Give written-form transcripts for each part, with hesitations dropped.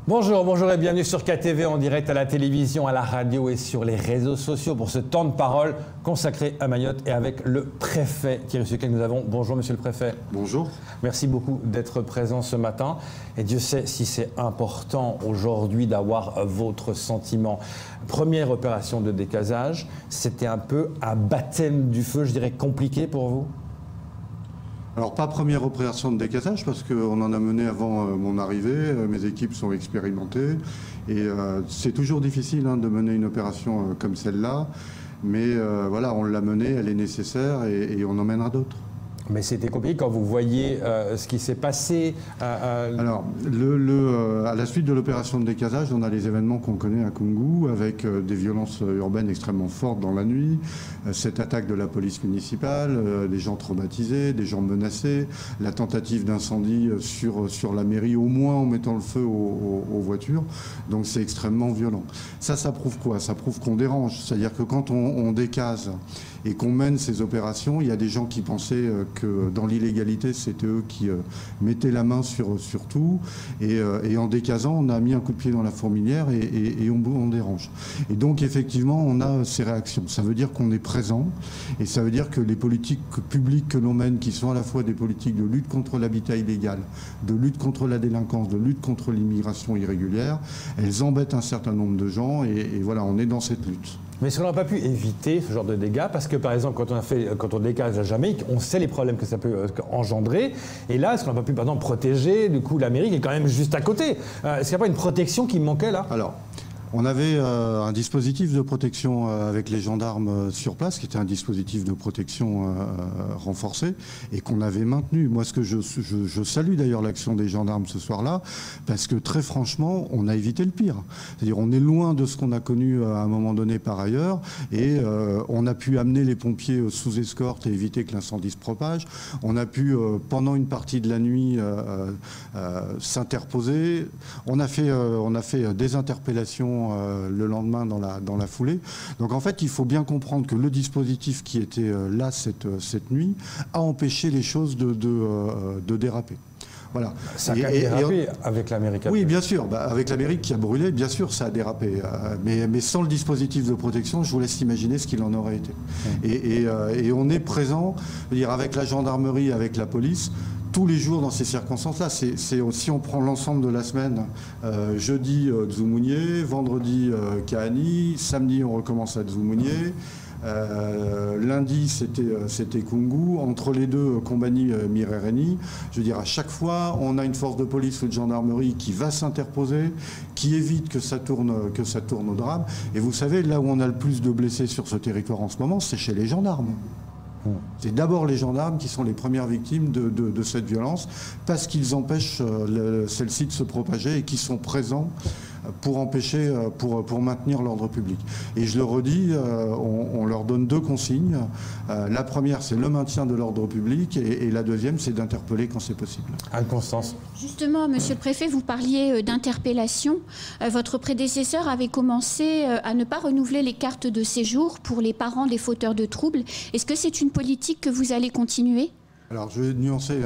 Bonjour, bonjour et bienvenue sur KTV en direct à la télévision, à la radio et sur les réseaux sociaux pour ce temps de parole consacré à Mayotte et avec le préfet Thierry Suquet que nous avons. Bonjour monsieur le préfet. Bonjour. Merci beaucoup d'être présent ce matin et Dieu sait si c'est important aujourd'hui d'avoir votre sentiment. Première opération de décasage, c'était un peu un baptême du feu, je dirais compliqué pour vous? Alors pas première opération de décasage parce qu'on en a mené avant mon arrivée, mes équipes sont expérimentées et c'est toujours difficile de mener une opération comme celle-là, mais voilà, on l'a menée, elle est nécessaire et on en mènera d'autres. Mais c'était compliqué quand vous voyez ce qui s'est passé. Alors, à la suite de l'opération de décasage, on a les événements qu'on connaît à Koungou, avec des violences urbaines extrêmement fortes dans la nuit, cette attaque de la police municipale, des gens traumatisés, des gens menacés, la tentative d'incendie sur la mairie, au moins en mettant le feu aux voitures. Donc c'est extrêmement violent. Ça prouve quoi? Ça prouve qu'on dérange. C'est-à-dire que quand on décase et qu'on mène ces opérations, il y a des gens qui pensaient que dans l'illégalité, c'était eux qui mettaient la main sur tout. Et en décasant, on a mis un coup de pied dans la fourmilière et on dérange. Et donc, effectivement, on a ces réactions. Ça veut dire qu'on est présent et ça veut dire que les politiques publiques que l'on mène, qui sont à la fois des politiques de lutte contre l'habitat illégal, de lutte contre la délinquance, de lutte contre l'immigration irrégulière, elles embêtent un certain nombre de gens et voilà, on est dans cette lutte. Mais est-ce qu'on n'a pas pu éviter ce genre de dégâts? Parce que, par exemple, quand on décase la Jamaïque, on sait les problèmes que ça peut engendrer. Et là, est-ce qu'on n'a pas pu, par exemple, protéger, du coup, l'Amérique est quand même juste à côté? Est-ce qu'il n'y a pas une protection qui manquait, là? Alors, on avait un dispositif de protection avec les gendarmes sur place, qui était un dispositif de protection renforcé et qu'on avait maintenu. Moi, ce que je salue d'ailleurs l'action des gendarmes ce soir-là, parce que très franchement, on a évité le pire. C'est-à-dire, on est loin de ce qu'on a connu à un moment donné par ailleurs et on a pu amener les pompiers sous escorte et éviter que l'incendie se propage. On a pu, pendant une partie de la nuit, s'interposer. On a fait des interpellations le lendemain dans la foulée. Donc en fait, il faut bien comprendre que le dispositif qui était là cette nuit a empêché les choses de déraper. Voilà. Ça a dérapé avec l'Amérique. Oui, bien sûr. Avec l'Amérique qui a brûlé, bien sûr, ça a dérapé. Mais sans le dispositif de protection, je vous laisse imaginer ce qu'il en aurait été. Et on est présent, dire, avec la gendarmerie, avec la police, tous les jours dans ces circonstances-là. Si on prend l'ensemble de la semaine, jeudi Dzoumounié, vendredi Kahani, samedi on recommence à Dzoumounié, lundi c'était Koungou, entre les deux Kombani Mirereni. Je veux dire, à chaque fois on a une force de police ou de gendarmerie qui va s'interposer, qui évite que ça tourne au drame. Et vous savez, là où on a le plus de blessés sur ce territoire en ce moment, c'est chez les gendarmes. C'est d'abord les gendarmes qui sont les premières victimes de cette violence parce qu'ils empêchent celle-ci de se propager et qui sont présents pour empêcher, pour maintenir l'ordre public. Et je le redis, on leur donne deux consignes. La première, c'est le maintien de l'ordre public et la deuxième, c'est d'interpeller quand c'est possible. Anne-Constance. Justement, monsieur le préfet, vous parliez d'interpellation. Votre prédécesseur avait commencé à ne pas renouveler les cartes de séjour pour les parents des fauteurs de troubles. Est-ce que c'est une politique que vous allez continuer ? Alors je vais nuancer,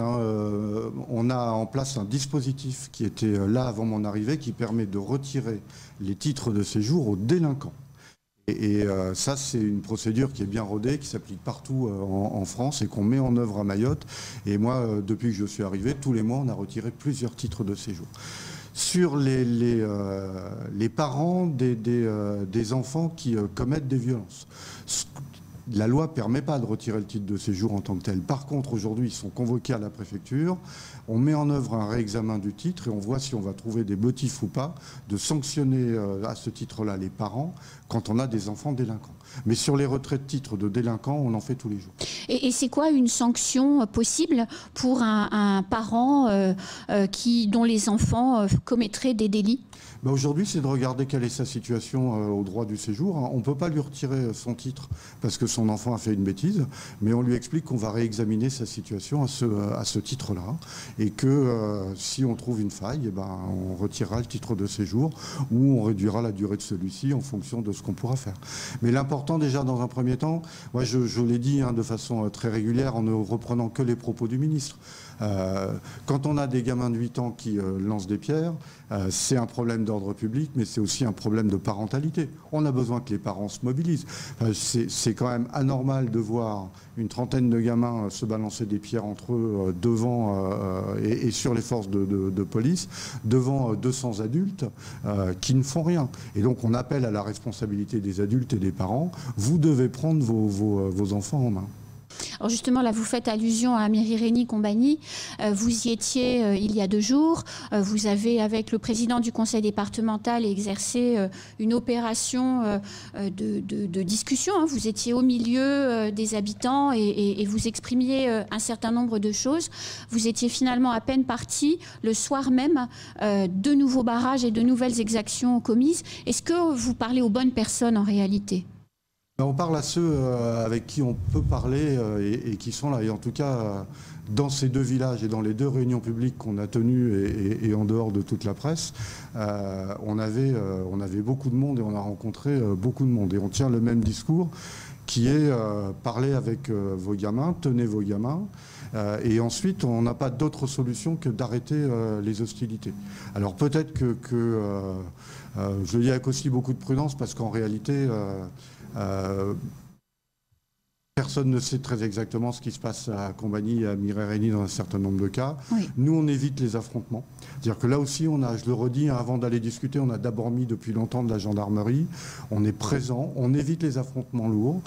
on a en place un dispositif qui était là avant mon arrivée qui permet de retirer les titres de séjour aux délinquants. Et ça, c'est une procédure qui est bien rodée, qui s'applique partout en France et qu'on met en œuvre à Mayotte. Et moi, depuis que je suis arrivé, tous les mois, on a retiré plusieurs titres de séjour. Sur les parents des enfants qui commettent des violences. La loi ne permet pas de retirer le titre de séjour en tant que tel. Par contre, aujourd'hui, ils sont convoqués à la préfecture. On met en œuvre un réexamen du titre et on voit si on va trouver des motifs ou pas de sanctionner à ce titre-là les parents quand on a des enfants délinquants. Mais sur les retraits de titres de délinquants, on en fait tous les jours. Et c'est quoi une sanction possible pour un parent dont les enfants commettraient des délits ? Aujourd'hui, c'est de regarder quelle est sa situation au droit du séjour. On ne peut pas lui retirer son titre parce que son enfant a fait une bêtise, mais on lui explique qu'on va réexaminer sa situation à ce titre-là et que si on trouve une faille, eh ben, on retirera le titre de séjour ou on réduira la durée de celui-ci en fonction de ce qu'on pourra faire. Mais l'important déjà dans un premier temps, moi je l'ai dit de façon très régulière en ne reprenant que les propos du ministre. Quand on a des gamins de 8 ans qui lancent des pierres, c'est un problème d'ordre public, mais c'est aussi un problème de parentalité. On a besoin que les parents se mobilisent. C'est quand même anormal de voir une trentaine de gamins se balancer des pierres entre eux devant et sur les forces de police, devant 200 adultes qui ne font rien. Et donc on appelle à la responsabilité des adultes et des parents. Vous devez prendre vos enfants en main. Alors justement, là, vous faites allusion à Mirerénie-Combani. Vous y étiez il y a 2 jours. Vous avez, avec le président du conseil départemental, exercé une opération de discussion. Vous étiez au milieu des habitants et vous exprimiez un certain nombre de choses. Vous étiez finalement à peine parti le soir même, 2 nouveaux barrages et de nouvelles exactions commises. Est-ce que vous parlez aux bonnes personnes en réalité ? On parle à ceux avec qui on peut parler et qui sont là. Et en tout cas, dans ces 2 villages et dans les 2 réunions publiques qu'on a tenues et en dehors de toute la presse, on avait beaucoup de monde et on a rencontré beaucoup de monde. Et on tient le même discours qui est parler avec vos gamins, tenez vos gamins. Et ensuite, on n'a pas d'autre solution que d'arrêter les hostilités. Alors peut-être que je le dis avec aussi beaucoup de prudence parce qu'en réalité... personne ne sait très exactement ce qui se passe à Combani et à Mirerénie dans un certain nombre de cas. Oui. Nous, on évite les affrontements. C'est-à-dire que là aussi, je le redis, avant d'aller discuter, on a d'abord mis depuis longtemps de la gendarmerie. On est présent, on évite les affrontements lourds.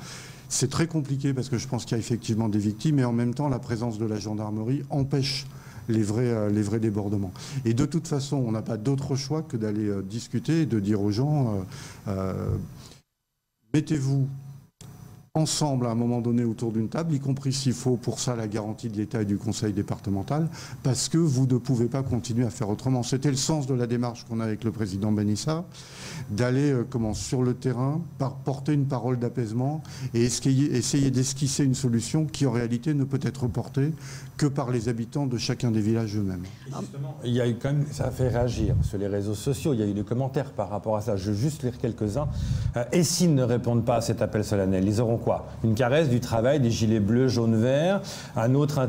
C'est très compliqué parce que je pense qu'il y a effectivement des victimes et en même temps, la présence de la gendarmerie empêche les vrais débordements. Et de toute façon, on n'a pas d'autre choix que d'aller discuter et de dire aux gens... mettez-vous ensemble à un moment donné autour d'une table, y compris s'il faut pour ça la garantie de l'État et du conseil départemental, parce que vous ne pouvez pas continuer à faire autrement. C'était le sens de la démarche qu'on a avec le président Benissa, d'aller sur le terrain, porter une parole d'apaisement et essayer d'esquisser une solution qui en réalité ne peut être portée que par les habitants de chacun des villages eux-mêmes. Justement, il y a eu quand même, ça a fait réagir sur les réseaux sociaux, il y a eu des commentaires par rapport à ça, je vais juste lire quelques-uns. Et s'ils ne répondent pas à cet appel solennel, ils auront quoi? Une caresse, du travail, des gilets bleus, jaunes, verts. Un autre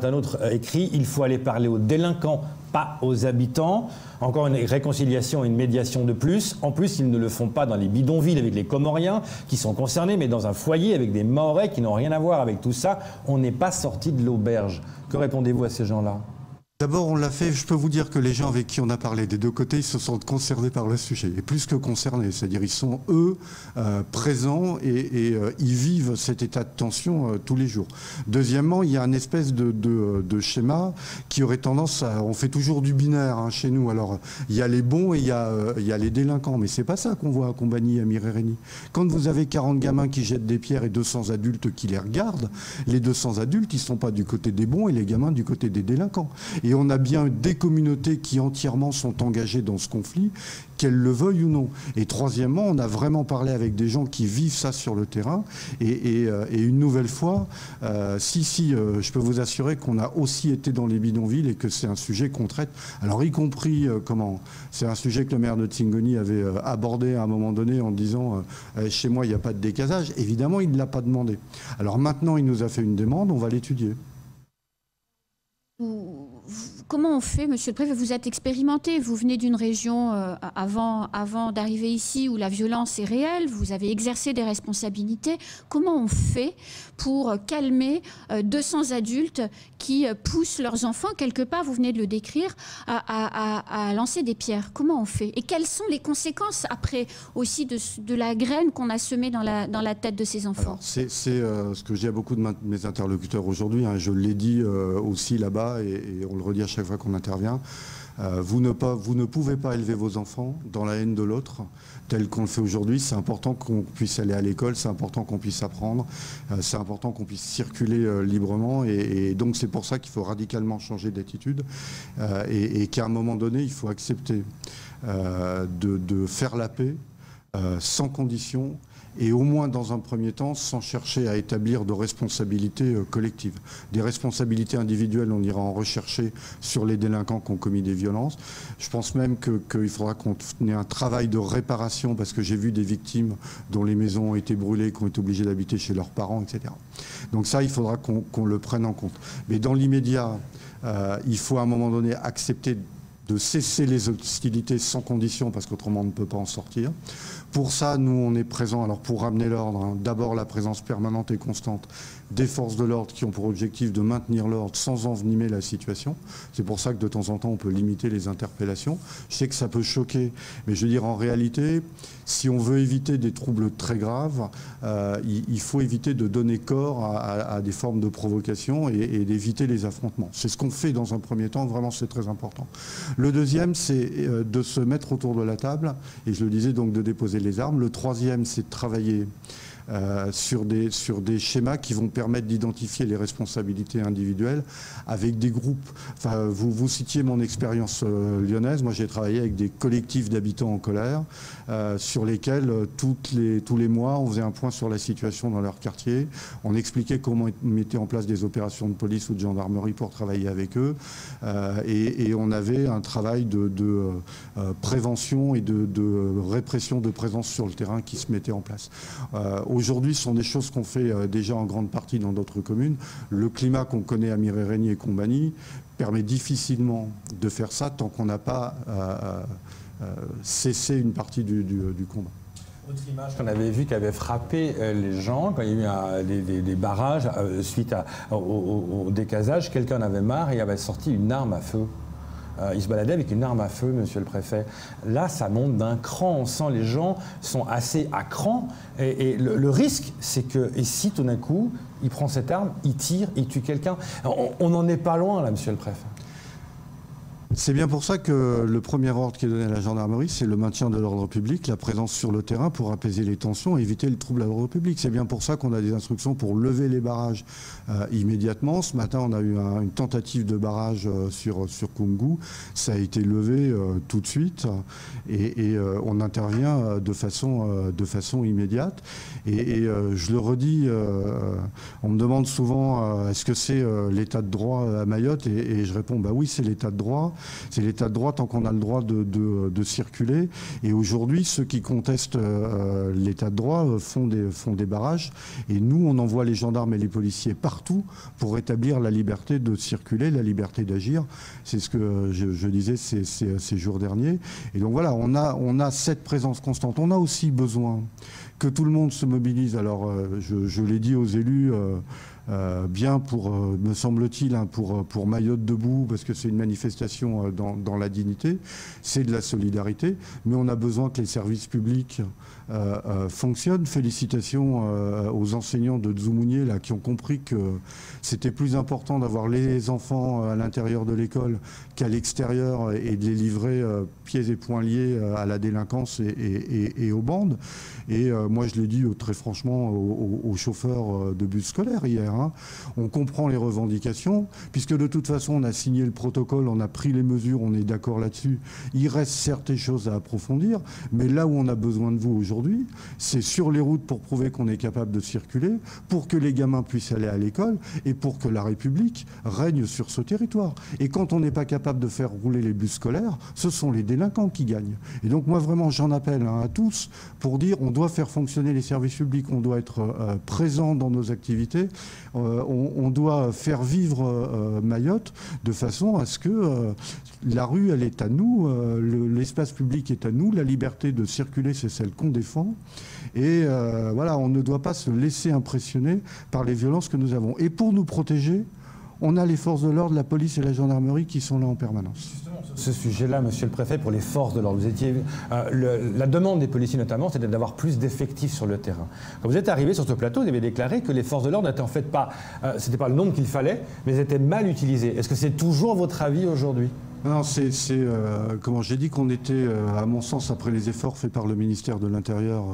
écrit, il faut aller parler aux délinquants, pas aux habitants. Encore une réconciliation et une médiation de plus. En plus, ils ne le font pas dans les bidonvilles avec les Comoriens qui sont concernés, mais dans un foyer avec des Mahorais qui n'ont rien à voir avec tout ça. On n'est pas sorti de l'auberge. Que répondez-vous à ces gens-là ? D'abord, on l'a fait, je peux vous dire que les gens avec qui on a parlé des 2 côtés, ils se sentent concernés par le sujet, et plus que concernés, c'est-à-dire ils sont, eux, présents et ils vivent cet état de tension tous les jours. Deuxièmement, il y a une espèce de schéma qui aurait tendance à... On fait toujours du binaire chez nous, alors il y a les bons et il y a les délinquants, mais c'est pas ça qu'on voit à Combani et à Mirerénie. Quand vous avez 40 gamins qui jettent des pierres et 200 adultes qui les regardent, les 200 adultes, ils ne sont pas du côté des bons et les gamins du côté des délinquants. Et on a bien des communautés qui entièrement sont engagées dans ce conflit, qu'elles le veuillent ou non. Et troisièmement, on a vraiment parlé avec des gens qui vivent ça sur le terrain. Et une nouvelle fois, je peux vous assurer qu'on a aussi été dans les bidonvilles et que c'est un sujet qu'on traite. Alors y compris, c'est un sujet que le maire de Tingoni avait abordé à un moment donné en disant chez moi il n'y a pas de décasage. Évidemment, il ne l'a pas demandé. Alors maintenant, il nous a fait une demande, on va l'étudier. Comment on fait, monsieur le préfet? Vous êtes expérimenté, vous venez d'une région avant d'arriver ici où la violence est réelle, vous avez exercé des responsabilités. Comment on fait pour calmer 200 adultes qui poussent leurs enfants, quelque part, vous venez de le décrire, à lancer des pierres? Comment on fait? Et quelles sont les conséquences après aussi de la graine qu'on a semée dans la tête de ces enfants? C'est ce que je dis à beaucoup de mes interlocuteurs aujourd'hui, je l'ai dit aussi là-bas et on le redit à chaque fois qu'on intervient. Vous ne pouvez pas élever vos enfants dans la haine de l'autre, tel qu'on le fait aujourd'hui. C'est important qu'on puisse aller à l'école, c'est important qu'on puisse apprendre, c'est important qu'on puisse circuler librement. Et donc c'est pour ça qu'il faut radicalement changer d'attitude et qu'à un moment donné, il faut accepter de faire la paix sans condition. Et au moins dans un premier temps, sans chercher à établir de responsabilités collectives. Des responsabilités individuelles, on ira en rechercher sur les délinquants qui ont commis des violences. Je pense même qu'il faudra qu'on ait un travail de réparation, parce que j'ai vu des victimes dont les maisons ont été brûlées, qui ont été obligées d'habiter chez leurs parents, etc. Donc ça, il faudra qu'on le prenne en compte. Mais dans l'immédiat, il faut à un moment donné accepter de cesser les hostilités sans condition, parce qu'autrement on ne peut pas en sortir. Pour ça, nous, on est présents, alors pour ramener l'ordre, d'abord la présence permanente et constante des forces de l'ordre qui ont pour objectif de maintenir l'ordre sans envenimer la situation. C'est pour ça que de temps en temps, on peut limiter les interpellations. Je sais que ça peut choquer, mais je veux dire, en réalité, si on veut éviter des troubles très graves, il faut éviter de donner corps à des formes de provocation et d'éviter les affrontements. C'est ce qu'on fait dans un premier temps, vraiment c'est très important. Le deuxième, c'est de se mettre autour de la table, et je le disais donc de déposer les armes. Le troisième, c'est de travailler sur des schémas qui vont permettre d'identifier les responsabilités individuelles avec des groupes. Enfin, vous citiez mon expérience lyonnaise. Moi, j'ai travaillé avec des collectifs d'habitants en colère sur lesquels tous les mois, on faisait un point sur la situation dans leur quartier. On expliquait comment ils mettaient en place des opérations de police ou de gendarmerie pour travailler avec eux. Et on avait un travail de prévention et de répression de présence sur le terrain qui se mettait en place. Aujourd'hui, ce sont des choses qu'on fait déjà en grande partie dans d'autres communes. Le climat qu'on connaît à Mirerigny et Combani permet difficilement de faire ça tant qu'on n'a pas cessé une partie du combat. Autre image qu'on avait vue qui avait frappé les gens quand il y a eu des barrages suite au décasage, quelqu'un en avait marre et avait sorti une arme à feu. Il se baladait avec une arme à feu, monsieur le préfet. Là, ça monte d'un cran. On sent les gens sont assez à cran. Et le risque, c'est que, et si tout d'un coup, il prend cette arme, il tire, il tue quelqu'un. On n'en est pas loin, là, monsieur le préfet. C'est bien pour ça que le premier ordre qui est donné à la gendarmerie, c'est le maintien de l'ordre public, la présence sur le terrain pour apaiser les tensions et éviter le trouble à l'ordre public. C'est bien pour ça qu'on a des instructions pour lever les barrages immédiatement. Ce matin, on a eu une tentative de barrage sur Koungou. Ça a été levé tout de suite et on intervient de façon immédiate. Et je le redis, on me demande souvent est-ce que c'est l'état de droit à Mayotte et je réponds bah oui, c'est l'état de droit. C'est l'état de droit tant qu'on a le droit de circuler. Et aujourd'hui, ceux qui contestent l'état de droit font des barrages. Et nous, on envoie les gendarmes et les policiers partout pour rétablir la liberté de circuler, la liberté d'agir. C'est ce que je disais ces jours derniers. Et donc voilà, on a cette présence constante. On a aussi besoin que tout le monde se mobilise. Alors, je l'ai dit aux élus, bien pour, me semble-t-il, hein, pour Mayotte debout, parce que c'est une manifestation dans la dignité, c'est de la solidarité, mais on a besoin que les services publics fonctionnent. Félicitations aux enseignants de Dzoumounié là, qui ont compris que c'était plus important d'avoir les enfants à l'intérieur de l'école qu'à l'extérieur et de les livrer pieds et poings liés à la délinquance et aux bandes. Et moi, je l'ai dit très franchement aux chauffeurs de bus scolaires hier. Hein. On comprend les revendications, puisque de toute façon, on a signé le protocole, on a pris les mesures, on est d'accord là-dessus. Il reste certes des choses à approfondir, mais là où on a besoin de vous aujourd'hui, c'est sur les routes pour prouver qu'on est capable de circuler, pour que les gamins puissent aller à l'école et pour que la République règne sur ce territoire. Et quand on n'est pas capable de faire rouler les bus scolaires, ce sont les délinquants qui gagnent. Et donc moi, vraiment, j'en appelle à tous pour dire on doit faire fonctionner les services publics, on doit être présent dans nos activités, on doit faire vivre Mayotte de façon à ce que la rue, elle est à nous, l'espace public est à nous, la liberté de circuler, c'est celle qu'on défend. Et voilà, on ne doit pas se laisser impressionner par les violences que nous avons. Et pour nous protéger, on a les forces de l'ordre, la police et la gendarmerie qui sont là en permanence. Justement, ce sujet-là, monsieur le préfet, pour les forces de l'ordre, vous étiez, la demande des policiers notamment, c'était d'avoir plus d'effectifs sur le terrain. Quand vous êtes arrivé sur ce plateau, vous avez déclaré que les forces de l'ordre n'étaient en fait pas, c'était pas le nombre qu'il fallait, mais elles étaient mal utilisées. Est-ce que c'est toujours votre avis aujourd'hui ? Non, comment j'ai dit qu'on était, à mon sens, après les efforts faits par le ministère de l'Intérieur,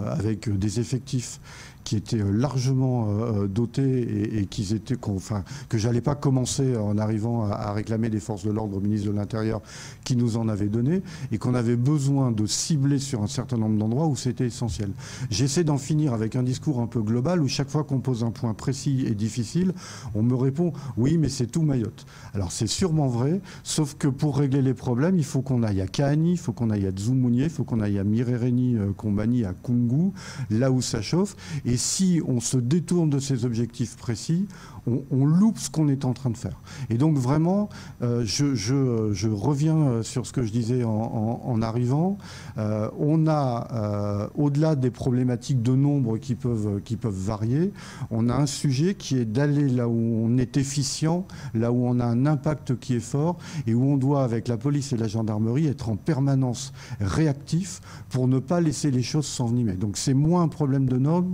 avec des effectifs qui étaient largement dotés et que j'allais pas commencer en arrivant à réclamer des forces de l'ordre au ministre de l'Intérieur qui nous en avait donné, et qu'on avait besoin de cibler sur un certain nombre d'endroits où c'était essentiel. J'essaie d'en finir avec un discours un peu global où chaque fois qu'on pose un point précis et difficile, on me répond « oui, mais c'est tout Mayotte ». Alors c'est sûrement vrai, sauf que pour régler les problèmes, il faut qu'on aille à Kahani, il faut qu'on aille à Dzoumounié, il faut qu'on aille à Mirereni, Kombani, à Koungou, là où ça chauffe. Et si on se détourne de ces objectifs précis, on loupe ce qu'on est en train de faire. Et donc vraiment, je reviens sur ce que je disais en arrivant. On a, au-delà des problématiques de nombre qui peuvent varier, on a un sujet qui est d'aller là où on est efficient, là où on a un impact qui est fort, et où on doit, avec la police et la gendarmerie, être en permanence réactif pour ne pas laisser les choses s'envenimer. Donc c'est moins un problème de nombre,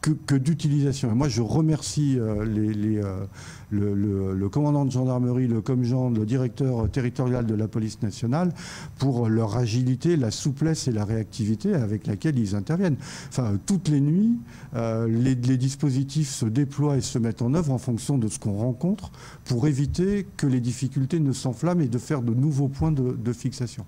que d'utilisation. Et moi, je remercie le commandant de gendarmerie, le commandant, le directeur territorial de la police nationale pour leur agilité, la souplesse et la réactivité avec laquelle ils interviennent. Enfin, toutes les nuits, les dispositifs se déploient et se mettent en œuvre en fonction de ce qu'on rencontre pour éviter que les difficultés ne s'enflamment et de faire de nouveaux points de fixation.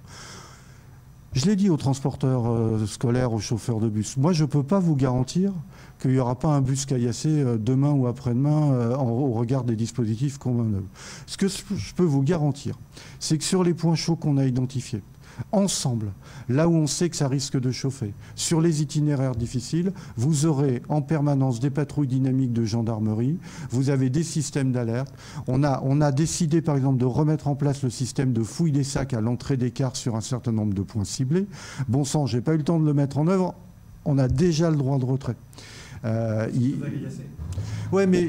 Je l'ai dit aux transporteurs scolaires, aux chauffeurs de bus. Moi, je ne peux pas vous garantir qu'il n'y aura pas un bus caillassé demain ou après-demain au regard des dispositifs qu'on met en œuvre. Ce que je peux vous garantir, c'est que sur les points chauds qu'on a identifiés, ensemble, là où on sait que ça risque de chauffer, sur les itinéraires difficiles, vous aurez en permanence des patrouilles dynamiques de gendarmerie, vous avez des systèmes d'alerte. On a décidé par exemple de remettre en place le système de fouille des sacs à l'entrée des cars sur un certain nombre de points ciblés. Bon sang, j'ai pas eu le temps de le mettre en œuvre, on a déjà le droit de retrait. Ouais, mais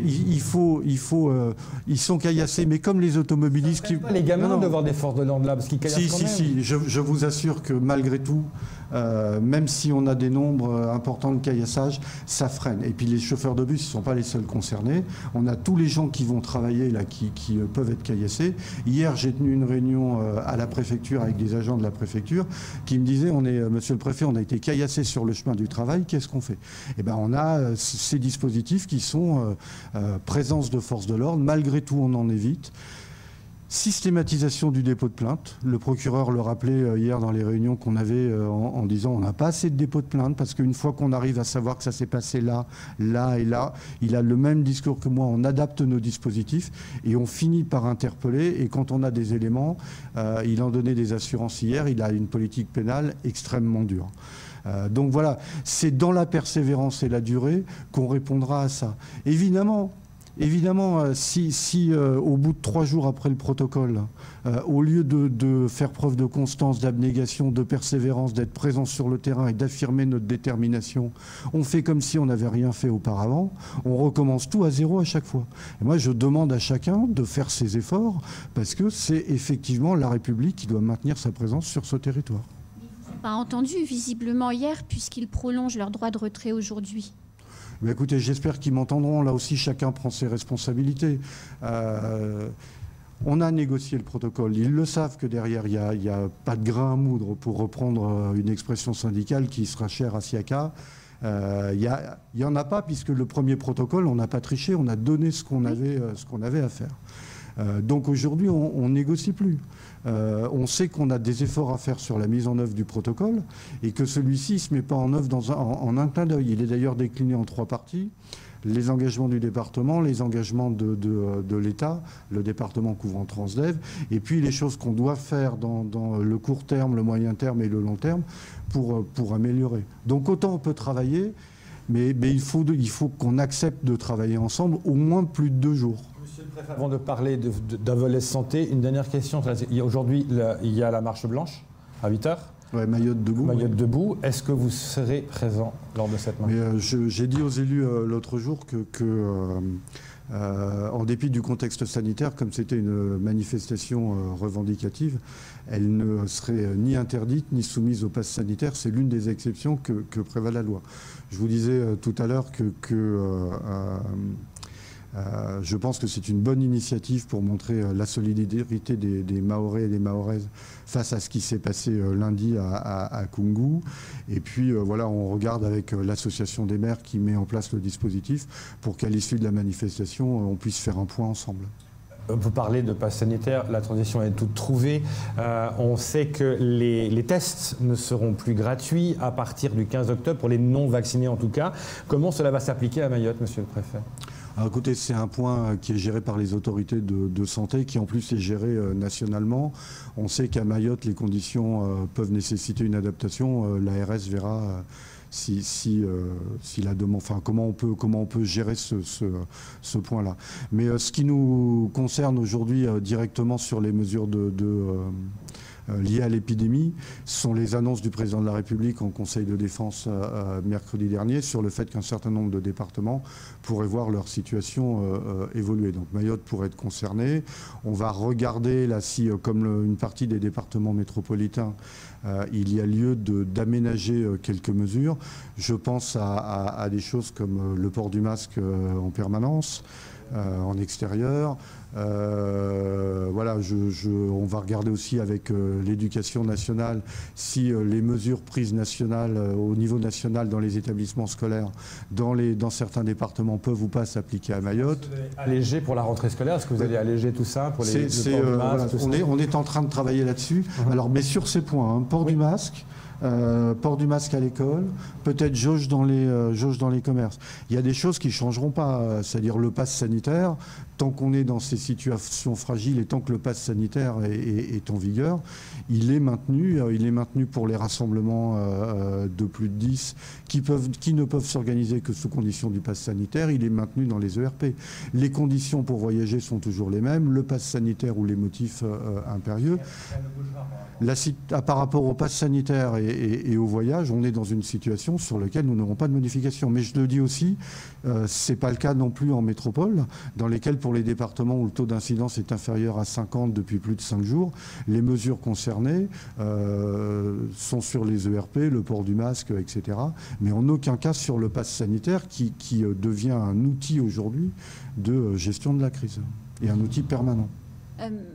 ils sont caillassés, mais comme les automobilistes qui... Les gamins de voir des forces de l'ordre là, parce qu'ils caillassent quand même. Si, je vous assure que malgré tout, même si on a des nombres importants de caillassage, ça freine. Et puis les chauffeurs de bus ne sont pas les seuls concernés. On a tous les gens qui vont travailler là, qui peuvent être caillassés. Hier, j'ai tenu une réunion à la préfecture avec des agents de la préfecture qui me disaient, monsieur le préfet, on a été caillassés sur le chemin du travail, qu'est-ce qu'on fait? Eh bien, on a ces dispositifs qui sont présence de forces de l'ordre. Malgré tout, on en évite. Systématisation du dépôt de plainte. Le procureur le rappelait hier dans les réunions qu'on avait en disant on n'a pas assez de dépôt de plainte parce qu'une fois qu'on arrive à savoir que ça s'est passé là, là et là, il a le même discours que moi, on adapte nos dispositifs et on finit par interpeller et quand on a des éléments, il en donnait des assurances hier, il a une politique pénale extrêmement dure. Donc voilà, c'est dans la persévérance et la durée qu'on répondra à ça. Évidemment, si au bout de 3 jours après le protocole, au lieu de faire preuve de constance, d'abnégation, de persévérance, d'être présent sur le terrain et d'affirmer notre détermination, on fait comme si on n'avait rien fait auparavant, on recommence tout à zéro à chaque fois. Et moi, je demande à chacun de faire ses efforts parce que c'est effectivement la République qui doit maintenir sa présence sur ce territoire. Pas entendu visiblement hier puisqu'ils prolongent leur droit de retrait aujourd'hui. Mais écoutez, j'espère qu'ils m'entendront. Là aussi, chacun prend ses responsabilités. On a négocié le protocole. Ils le savent que derrière, il n'y a pas de grain à moudre, pour reprendre une expression syndicale qui sera chère à Siaka. Il n'y en a pas, puisque le premier protocole, on n'a pas triché, on a donné ce qu'on avait à faire. Donc aujourd'hui, on négocie plus. On sait qu'on a des efforts à faire sur la mise en œuvre du protocole et que celui-ci ne se met pas en œuvre en un clin d'œil. Il est d'ailleurs décliné en 3 parties. Les engagements du département, les engagements de l'État, le département couvrant Transdev, et puis les choses qu'on doit faire dans le court terme, le moyen terme et le long terme pour améliorer. Donc autant on peut travailler, mais il faut qu'on accepte de travailler ensemble au moins plus de 2 jours. Avant de parler d'un volet santé, une dernière question. Aujourd'hui, il y a la marche blanche à 8h. Ouais, Mayotte debout. Mayotte debout. Est-ce que vous serez présent lors de cette marche? J'ai dit aux élus l'autre jour en dépit du contexte sanitaire, comme c'était une manifestation revendicative, elle ne serait ni interdite ni soumise au pass sanitaire. C'est l'une des exceptions que prévoit la loi. Je vous disais tout à l'heure que Je pense que c'est une bonne initiative pour montrer la solidarité des Mahorais et des Mahoraises face à ce qui s'est passé lundi à Koungou. Et puis voilà, on regarde avec l'association des maires qui met en place le dispositif pour qu'à l'issue de la manifestation, on puisse faire un point ensemble. Vous parlez de passe sanitaire, la transition est toute trouvée. On sait que les tests ne seront plus gratuits à partir du 15 octobre, pour les non-vaccinés en tout cas. Comment cela va s'appliquer à Mayotte, monsieur le préfet ? Alors, écoutez, c'est un point qui est géré par les autorités de santé, qui en plus est géré nationalement. On sait qu'à Mayotte, les conditions peuvent nécessiter une adaptation. L'ARS verra si la demande, enfin, comment on peut gérer ce point-là. Mais ce qui nous concerne aujourd'hui directement sur les mesures liées à l'épidémie, sont les annonces du président de la République en Conseil de défense mercredi dernier sur le fait qu'un certain nombre de départements pourraient voir leur situation évoluer. Donc Mayotte pourrait être concernée. On va regarder là si, comme une partie des départements métropolitains, il y a lieu d'aménager quelques mesures. Je pense à des choses comme le port du masque en permanence, en extérieur. Voilà, on va regarder aussi avec l'éducation nationale si les mesures prises au niveau national dans les établissements scolaires, dans certains départements, peuvent ou pas s'appliquer à Mayotte. Alléger pour la rentrée scolaire, est-ce que vous allez alléger tout ça pour le port du masque, tout ça ? On est en train de travailler là-dessus. Alors, mais sur ces points, port du masque. Port du masque à l'école, peut-être jauge dans les commerces. Il y a des choses qui ne changeront pas, c'est-à-dire le pass sanitaire, tant qu'on est dans ces situations fragiles et tant que le pass sanitaire est en vigueur, il est maintenu pour les rassemblements de plus de 10 qui ne peuvent s'organiser que sous condition du pass sanitaire, il est maintenu dans les ERP. Les conditions pour voyager sont toujours les mêmes, le pass sanitaire ou les motifs impérieux. Par rapport au pass sanitaire et au voyage, on est dans une situation sur laquelle nous n'aurons pas de modification. Mais je le dis aussi, ce n'est pas le cas non plus en métropole, dans lesquelles pour les départements où le taux d'incidence est inférieur à 50 depuis plus de 5 jours, les mesures concernées sont sur les ERP, le port du masque, etc. Mais en aucun cas sur le pass sanitaire qui devient un outil aujourd'hui de gestion de la crise et un outil permanent.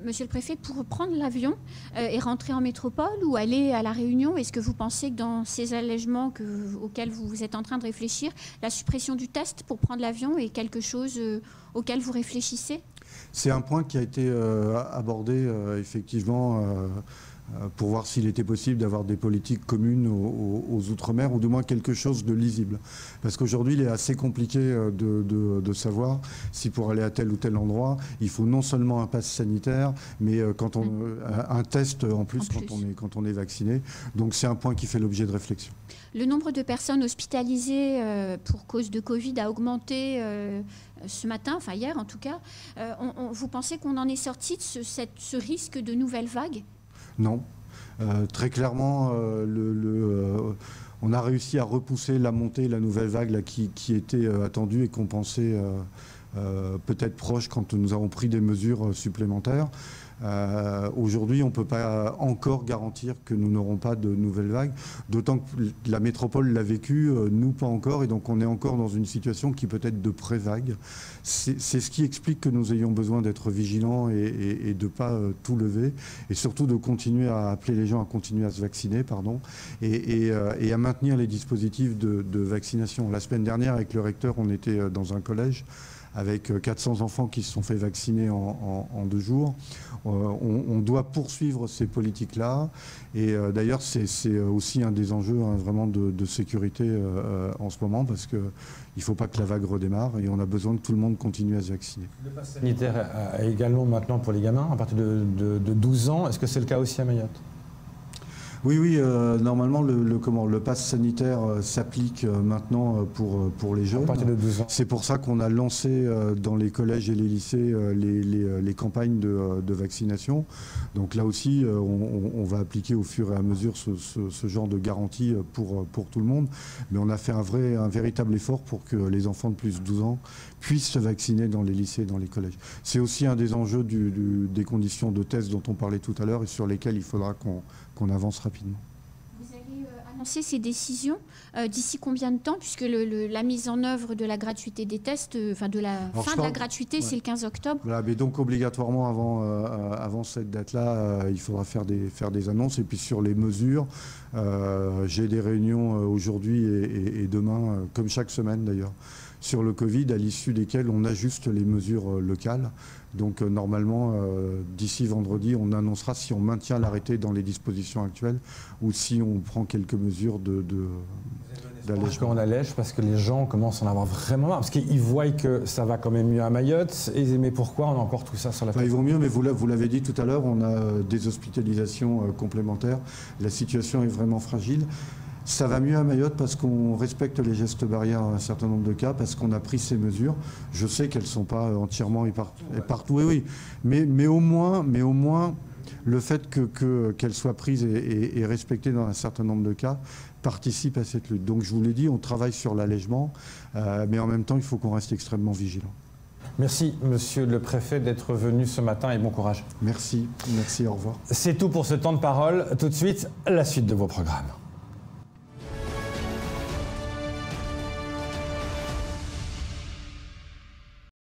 Monsieur le préfet, pour prendre l'avion et rentrer en métropole ou aller à La Réunion, est-ce que vous pensez que dans ces allègements auxquels vous êtes en train de réfléchir, la suppression du test pour prendre l'avion est quelque chose auquel vous réfléchissez ? C'est un point qui a été abordé effectivement pour voir s'il était possible d'avoir des politiques communes aux Outre-mer, ou du moins quelque chose de lisible. Parce qu'aujourd'hui, il est assez compliqué de savoir si pour aller à tel ou tel endroit, il faut non seulement un pass sanitaire, mais un test en plus. Quand on est vacciné. Donc c'est un point qui fait l'objet de réflexion. Le nombre de personnes hospitalisées pour cause de Covid a augmenté ce matin, enfin hier en tout cas. Vous pensez qu'on en est sorti de ce risque de nouvelle vague ? Non. Très clairement, on a réussi à repousser la montée, la nouvelle vague là, qui était attendue et qu'on pensait peut-être proche quand nous avons pris des mesures supplémentaires. Aujourd'hui, on ne peut pas encore garantir que nous n'aurons pas de nouvelles vagues, d'autant que la métropole l'a vécu, nous pas encore, et donc on est encore dans une situation qui peut être de pré-vague. C'est ce qui explique que nous ayons besoin d'être vigilants et de ne pas tout lever, et surtout de continuer à appeler les gens à continuer à se vacciner, et à maintenir les dispositifs de vaccination. La semaine dernière, avec le recteur, on était dans un collège avec 400 enfants qui se sont fait vacciner en 2 jours. On doit poursuivre ces politiques-là. Et d'ailleurs, c'est aussi un des enjeux vraiment de sécurité en ce moment, parce qu'il ne faut pas que la vague redémarre et on a besoin que tout le monde continue à se vacciner. Le pass sanitaire également maintenant pour les gamins à partir de 12 ans. Est-ce que c'est le cas aussi à Mayotte ? Oui, normalement le pass sanitaire s'applique maintenant pour les jeunes. À partir de 12 ans. C'est pour ça qu'on a lancé dans les collèges et les lycées les campagnes de vaccination. Donc là aussi, on va appliquer au fur et à mesure ce genre de garantie pour tout le monde. Mais on a fait un véritable effort pour que les enfants de plus de 12 ans puissent se vacciner dans les lycées et dans les collèges. C'est aussi un des enjeux des conditions de test dont on parlait tout à l'heure et sur lesquels il faudra qu'on avance rapidement. Vous allez annoncer ces décisions d'ici combien de temps, puisque la mise en œuvre de la gratuité des tests, de la fin de la gratuité, c'est le 15 octobre. Voilà, mais donc obligatoirement avant cette date-là, il faudra faire des annonces. Et puis sur les mesures, j'ai des réunions aujourd'hui et demain, comme chaque semaine d'ailleurs, sur le Covid, à l'issue desquelles on ajuste les mesures locales. Donc normalement, d'ici vendredi, on annoncera si on maintient l'arrêté dans les dispositions actuelles ou si on prend quelques mesures d'allègement. On allège parce que les gens commencent à en avoir vraiment marre. Parce qu'ils voient que ça va quand même mieux à Mayotte. Mais pourquoi on a encore tout ça sur la plateforme? Ils vont mieux, mais vous l'avez dit tout à l'heure, on a des hospitalisations complémentaires. La situation est vraiment fragile. Ça va mieux à Mayotte parce qu'on respecte les gestes barrières dans un certain nombre de cas, parce qu'on a pris ces mesures. Je sais qu'elles ne sont pas entièrement et partout, oui. Mais au moins, le fait qu'elles soient prises et respectées dans un certain nombre de cas participe à cette lutte. Donc je vous l'ai dit, on travaille sur l'allègement, mais en même temps, il faut qu'on reste extrêmement vigilant. Merci, monsieur le préfet, d'être venu ce matin et bon courage. Merci, au revoir. C'est tout pour ce temps de parole. Tout de suite, la suite de vos programmes.